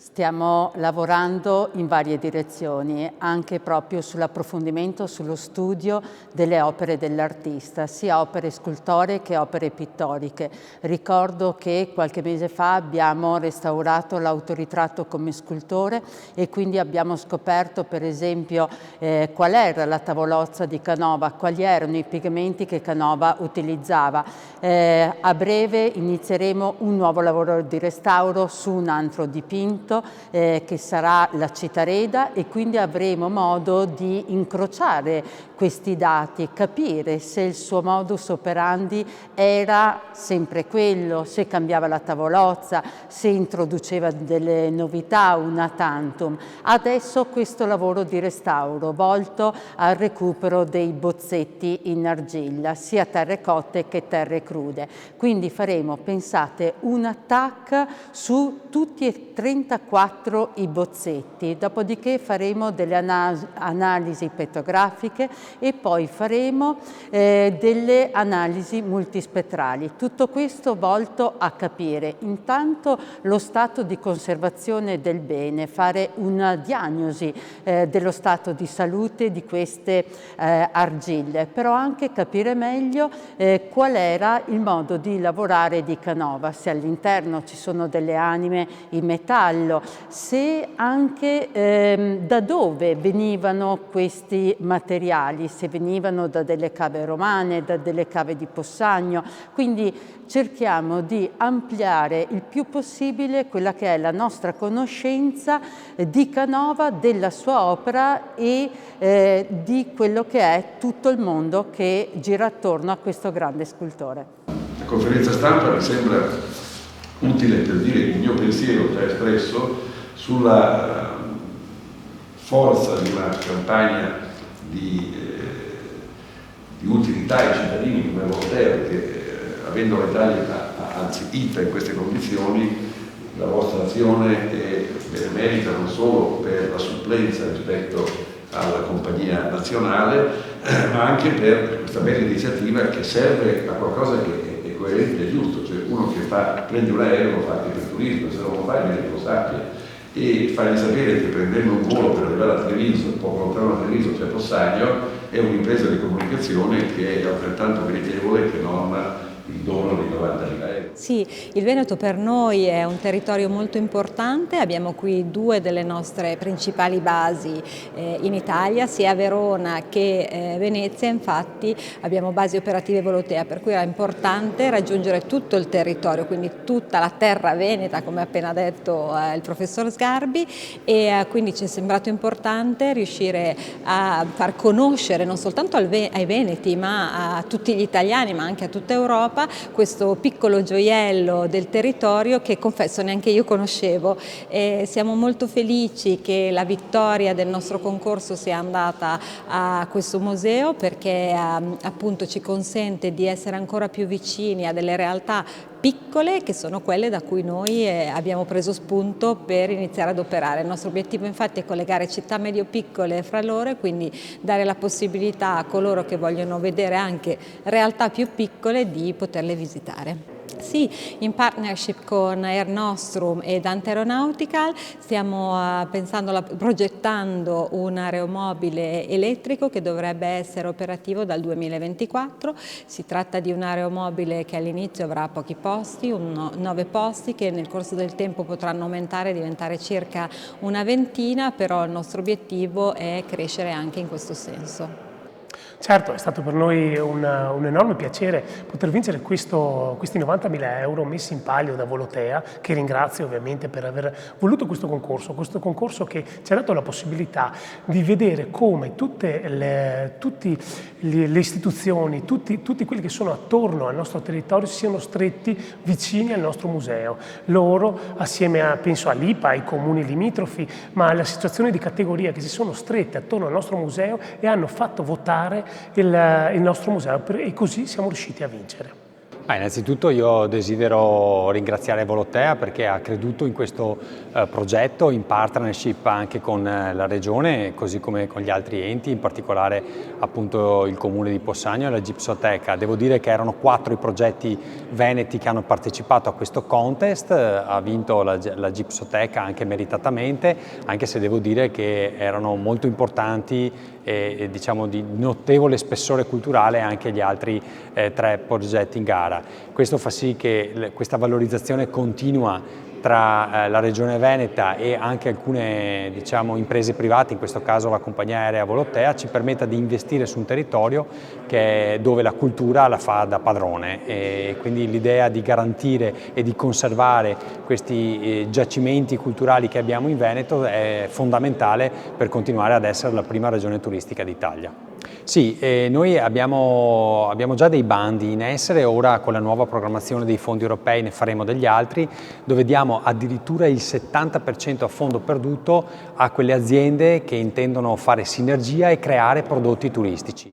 Stiamo lavorando in varie direzioni, anche proprio sull'approfondimento, sullo studio delle opere dell'artista, sia opere scultoree che opere pittoriche. Ricordo che qualche mese fa abbiamo restaurato l'autoritratto come scultore e quindi abbiamo scoperto per esempio qual era la tavolozza di Canova, quali erano i pigmenti che Canova utilizzava. A breve inizieremo un nuovo lavoro di restauro su un altro dipinto che sarà la Citareda, e quindi avremo modo di incrociare questi dati, capire se il suo modus operandi era sempre quello, se cambiava la tavolozza, se introduceva delle novità, una tantum. Adesso questo lavoro di restauro volto al recupero dei bozzetti in argilla, sia terrecotte che terre crude. Quindi faremo, pensate, un attacco su tutti e 34 i bozzetti, dopodiché faremo delle analisi pettografiche e poi faremo delle analisi multispettrali. Tutto questo volto a capire intanto lo stato di conservazione del bene, fare una diagnosi dello stato di salute di queste argille, però anche capire meglio qual era il modo di lavorare di Canova, se all'interno ci sono delle anime in metallo, se anche da dove venivano questi materiali, se venivano da delle cave romane, da delle cave di Possagno. Quindi cerchiamo di ampliare il più possibile quella che è la nostra conoscenza di Canova, della sua opera e di quello che è tutto il mondo che gira attorno a questo grande scultore. La conferenza stampa mi sembra utile per dire il mio pensiero già espresso sulla forza di una campagna di utilità ai cittadini come Voltaire, che avendo l'Italia, anzi ITA in queste condizioni, la vostra azione è benemerita non solo per la supplenza rispetto alla compagnia nazionale, ma anche per questa bella iniziativa che serve a qualcosa che è coerente e giusto, cioè uno che prende un aereo lo fa anche per turismo, se non lo fa è meglio che lo sappia, e fargli sapere che prendendo un volo per arrivare a Treviso, poco lontano da Treviso c'è Possagno, è un'impresa di comunicazione che è altrettanto meritevole che non il dono di 90.000 euro. Sì, il Veneto per noi è un territorio molto importante, abbiamo qui due delle nostre principali basi in Italia, sia Verona che Venezia. Infatti abbiamo basi operative Volotea, per cui era importante raggiungere tutto il territorio, quindi tutta la terra veneta, come ha appena detto il professor Sgarbi, e quindi ci è sembrato importante riuscire a far conoscere non soltanto ai veneti ma a tutti gli italiani, ma anche a tutta Europa, questo piccolo gioiello del territorio che, confesso, neanche io conoscevo. Siamo molto felici che la vittoria del nostro concorso sia andata a questo museo, perché appunto ci consente di essere ancora più vicini a delle realtà piccole che sono quelle da cui noi abbiamo preso spunto per iniziare ad operare. Il nostro obiettivo infatti è collegare città medio-piccole fra loro e quindi dare la possibilità a coloro che vogliono vedere anche realtà più piccole di poterle visitare. Sì, in partnership con Air Nostrum e Dante Aeronautical stiamo progettando un aeromobile elettrico che dovrebbe essere operativo dal 2024. Si tratta di un aeromobile che all'inizio avrà pochi posti, 9 posti, che nel corso del tempo potranno aumentare e diventare circa una ventina, però il nostro obiettivo è crescere anche in questo senso. Certo, è stato per noi un enorme piacere poter vincere questi 90.000 euro messi in palio da Volotea, che ringrazio ovviamente per aver voluto questo concorso che ci ha dato la possibilità di vedere come tutte le istituzioni, tutti quelli che sono attorno al nostro territorio siano stretti vicini al nostro museo. Loro, assieme penso all'IPA, ai comuni limitrofi, ma alle associazioni di categoria che si sono strette attorno al nostro museo e hanno fatto votare il nostro museo, e così siamo riusciti a vincere. Innanzitutto io desidero ringraziare Volotea perché ha creduto in questo progetto in partnership anche con la Regione, così come con gli altri enti, in particolare appunto il Comune di Possagno e la Gipsoteca. Devo dire che erano 4 i progetti veneti che hanno partecipato a questo contest, ha vinto la Gipsoteca anche meritatamente, anche se devo dire che erano molto importanti e diciamo di notevole spessore culturale anche gli altri 3 progetti in gara. Questo fa sì che questa valorizzazione continua tra la Regione Veneta e anche alcune imprese private, in questo caso la compagnia aerea Volotea, ci permetta di investire su un territorio dove la cultura la fa da padrone, e quindi l'idea di garantire e di conservare questi giacimenti culturali che abbiamo in Veneto è fondamentale per continuare ad essere la prima regione turistica d'Italia. Sì, noi abbiamo già dei bandi in essere, ora con la nuova programmazione dei fondi europei ne faremo degli altri, dove diamo addirittura il 70% a fondo perduto a quelle aziende che intendono fare sinergia e creare prodotti turistici.